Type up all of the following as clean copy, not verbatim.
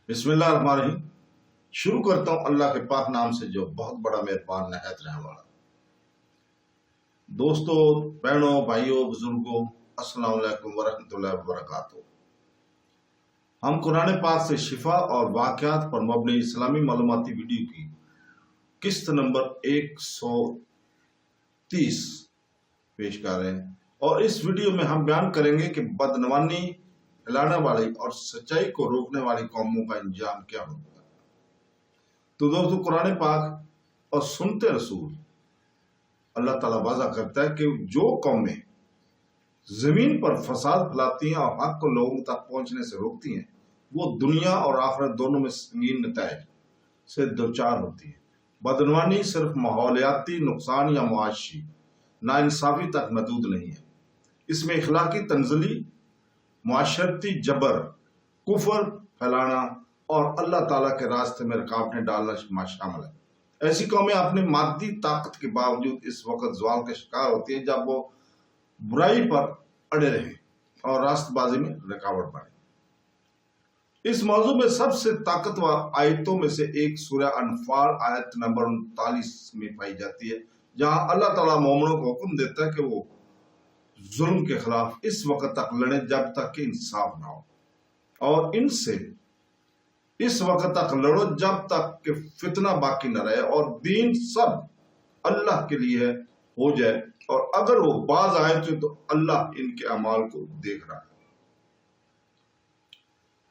بسم اللہ الرحمن الرحیم۔ شروع کرتا ہوں اللہ کے پاک نام سے جو بہت بڑا مہربان نہایت رحم والا۔ دوستو، بہنوں، بھائیوں، بزرگوں، السلام علیکم ورحمۃ اللہ وبرکاتہ۔ ہم قرآن پاک سے شفا اور واقعات پر مبنی اسلامی معلوماتی ویڈیو کی قسط نمبر 130 پیش کر رہے ہیں، اور اس ویڈیو میں ہم بیان کریں گے کہ بدعنوانی پھیلانے والی اور سچائی کو روکنے والی قوموں کا انجام کیا ہوگا۔ تو دوستو، قرآن پاک اور سنت رسول اللہ تعالیٰ واضح کرتا ہے کہ جو قومیں زمین پر فساد پھیلاتی ہیں اور حق کو لوگوں تک پہنچنے سے روکتی ہیں، وہ دنیا اور آخرت دونوں میں سنگین نتائج سے دوچار ہوتی ہیں۔ بدعنوانی صرف ماحولیاتی نقصان یا معاشی ناانصافی تک محدود نہیں ہے، اس میں اخلاقی تنزلی، معاشرتی جبر، کفر پھیلانا اور اللہ تعالیٰ کے راستے میں رکاوٹیں ڈالنا شامل ہے۔ ایسی قومیں اپنی مادی طاقت کے باوجود اس وقت زوال کا شکار ہوتی ہیں جب وہ برائی پر اڑے رہیں اور راست بازی میں رکاوٹ بنے۔ اس موضوع میں سب سے طاقتور آیتوں میں سے ایک سورہ انفال آیت نمبر 39 میں پائی جاتی ہے، جہاں اللہ تعالیٰ مومنوں کو حکم دیتا ہے کہ وہ ظلم کے خلاف اس وقت تک لڑیں جب تک کہ انصاف نہ ہو، اور ان سے اس وقت تک لڑو جب تک کہ فتنہ باقی نہ رہے اور دین سب اللہ کے لیے ہو جائے، اور اگر وہ باز آئے تو اللہ ان کے اعمال کو دیکھ رہا ہے۔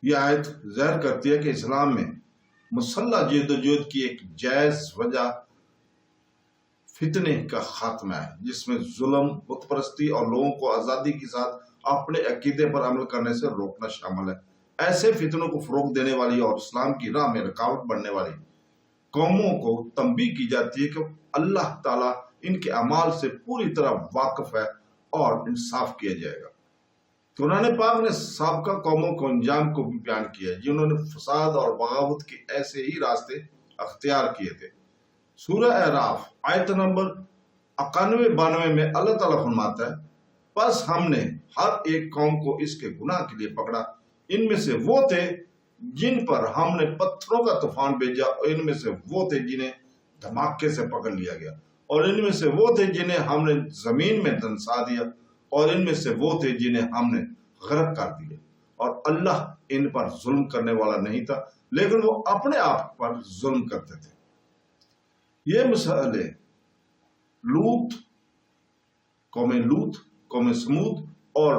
یہ آیت ظاہر کرتی ہے کہ اسلام میں مسلح جدوجہد کی ایک جائز وجہ فتنے کا خاتمہ ہے، جس میں ظلم، بت پرستی اور لوگوں کو آزادی کے ساتھ اپنے عقیدے پر عمل کرنے سے روکنا شامل ہے۔ ایسے فتنوں کو فروغ دینے والی اور اسلام کی راہ میں رکاوٹ بننے والی قوموں کو تنبیہ کی جاتی ہے کہ اللہ تعالیٰ ان کے اعمال سے پوری طرح واقف ہے اور انصاف کیا جائے گا۔ قرآن پاک نے سابقہ قوموں کو انجام کو بھی بیان کیا ہے جنہوں نے فساد اور بغاوت کے ایسے ہی راستے اختیار کیے تھے۔ سورہ اعراف آیت نمبر 91-92 میں اللہ تعالیٰ فرماتا ہے، پس ہم نے ہر ایک قوم کو اس کے گناہ کے لیے پکڑا۔ ان میں سے وہ تھے جن پر ہم نے پتھروں کا طوفان بھیجا، اور ان میں سے وہ تھے جنہیں دھماکے سے پکڑ لیا گیا، اور ان میں سے وہ تھے جنہیں ہم نے زمین میں دنسا دیا، اور ان میں سے وہ تھے جنہیں ہم نے غرق کر دیا، اور اللہ ان پر ظلم کرنے والا نہیں تھا، لیکن وہ اپنے آپ پر ظلم کرتے تھے۔ یہ مثالیں لوط، قوم سمود اور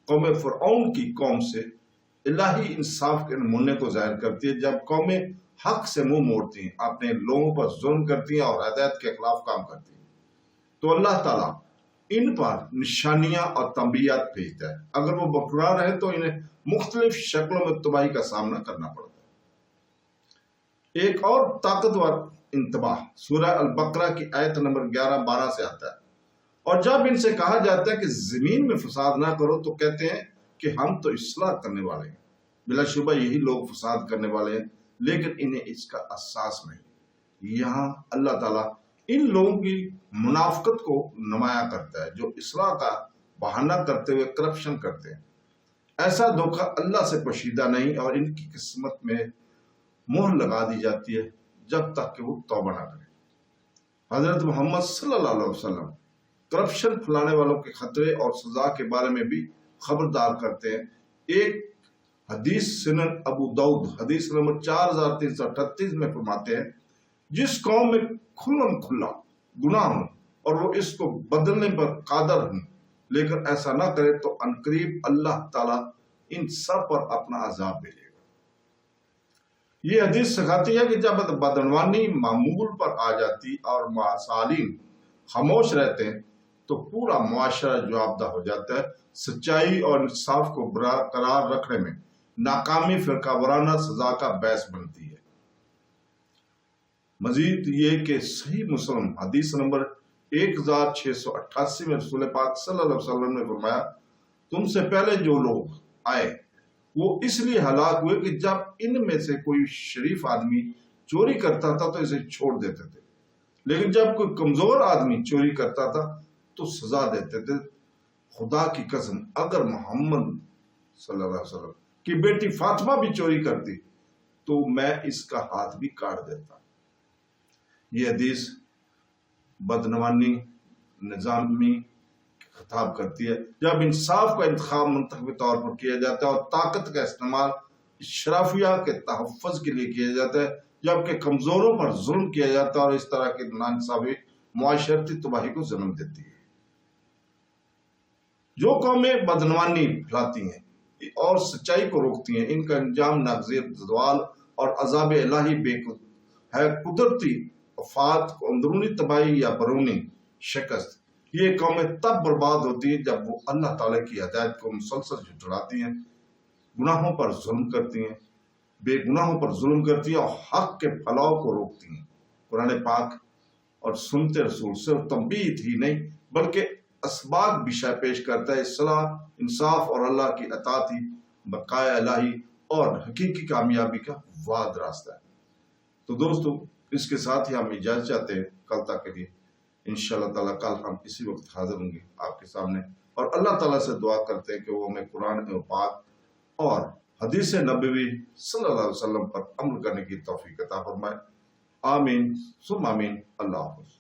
قوم فرعون کی قوم سے الہی انصاف کے نمونے کو ظاہر کرتی ہے۔ جب قومیں حق سے منہ موڑتی ہیں، اپنے لوگوں پر ظلم کرتی ہیں اور ہدایت کے خلاف کام کرتی ہیں، تو اللہ تعالیٰ ان پر نشانیاں اور تنبیہات بھیجتا ہے۔ اگر وہ برقرار رہے تو انہیں مختلف شکلوں میں تباہی کا سامنا کرنا پڑتا ہے۔ ایک اور طاقتور انتباہ سورہ البقرہ کی آیت نمبر 11-12 سے آتا ہے، اور جب ان سے کہا جاتا ہے کہ زمین میں فساد نہ کرو تو کہتے ہیں کہ ہم تو اصلاح کرنے والے ہیں۔ بلا شبہ یہی لوگ فساد کرنے والے ہیں، لیکن انہیں اس کا احساس نہیں۔ یہاں اللہ تعالیٰ ان لوگوں کی منافقت کو نمایاں کرتا ہے جو اصلاح کا بہانہ کرتے ہوئے کرپشن کرتے ہیں۔ ایسا دھوکہ اللہ سے پوشیدہ نہیں، اور ان کی قسمت میں مہر لگا دی جاتی ہے جب تک کہ وہ توبہ نہ کرے۔ حضرت محمد صلی اللہ علیہ وسلم کرپشن پھیلانے والوں کے خطرے اور سزا کے بارے میں بھی خبردار کرتے ہیں۔ ایک حدیث سنن ابو داؤد حدیث نمبر 4338 میں فرماتے ہیں، جس قوم میں کھلم کھلا گناہ ہوں اور وہ اس کو بدلنے پر قادر ہوں لیکن ایسا نہ کرے تو عنقریب اللہ تعالیٰ ان سب پر اپنا عذاب بھیجے گا۔ یہ حدیث سکھاتی ہے کہ جب بدعنوانی معمول پر آ جاتی اور مسالین خاموش رہتے ہیں تو پورا معاشرہ جوابدہ ہو جاتا ہے۔ سچائی اور انصاف کو برقرار رکھنے میں ناکامی فرقہ وارانہ سزا کا باعث بنتی ہے۔ مزید یہ کہ صحیح مسلم حدیث نمبر 1688 میں رسول پاک صلی اللہ علیہ وسلم نے فرمایا، تم سے پہلے جو لوگ آئے وہ اس لیے ہلاک ہوئے کہ جب ان میں سے کوئی شریف آدمی چوری کرتا تھا تو اسے چھوڑ دیتے تھے، لیکن جب کوئی کمزور آدمی چوری کرتا تھا تو سزا دیتے تھے۔ خدا کی قسم، اگر محمد صلی اللہ علیہ وسلم کی بیٹی فاطمہ بھی چوری کرتی تو میں اس کا ہاتھ بھی کاٹ دیتا. یہ حدیث بدنوانی نظامی خطاب کرتی ہے. جب انصاف کا انتخاب منتخبی طور پر کیا جاتا ہے اور طاقت کا استعمال اشرافیہ کے تحفظ کے لیے کیا جاتا ہے، جبکہ کمزوروں پر ظلم کیا جاتا ہے، اور اس طرح کی ناانصافی معاشرتی تباہی کو جنم دیتی ہے. جو قومیں بدنوانی پھیلاتی ہیں اور سچائی کو روکتی ہیں، ان کا انجام ناگزیر زوال اور عذاب الہی بے ہے. قدرتی آفات کو اندرونی تباہی یا بیرونی شکست. یہ قومیں تب برباد ہوتی ہیں جب وہ اللہ تعالیٰ کی ہدایت کو مسلسل جھٹلاتی ہیں، گناہوں پر ظلم کرتی ہیں، بے گناہوں پر ظلم کرتی ہیں اور حق کے پھیلاؤ کو روکتی ہیں. قرآن پاک اور سنت رسول صرف تنبیہ ہی نہیں بلکہ اسباق بھی شائع پیش کرتا ہے. اصلاح، انصاف اور اللہ کی اطاعت ہی بقائے الہی اور حقیقی کامیابی کا واحد راستہ ہے. تو دوستو، اس کے ساتھ ہی ہم اجازت چاہتے ہیں کل تک کے لیے. انشاءاللہ تعالیٰ کل ہم اسی وقت حاضر ہوں گے آپ کے سامنے، اور اللہ تعالیٰ سے دعا کرتے ہیں کہ وہ ہمیں قرآن پاک اور حدیث نبوی صلی اللہ علیہ وسلم پر عمل کرنے کی توفیق عطا فرمائے. آمین ثم آمین. اللہ حافظ.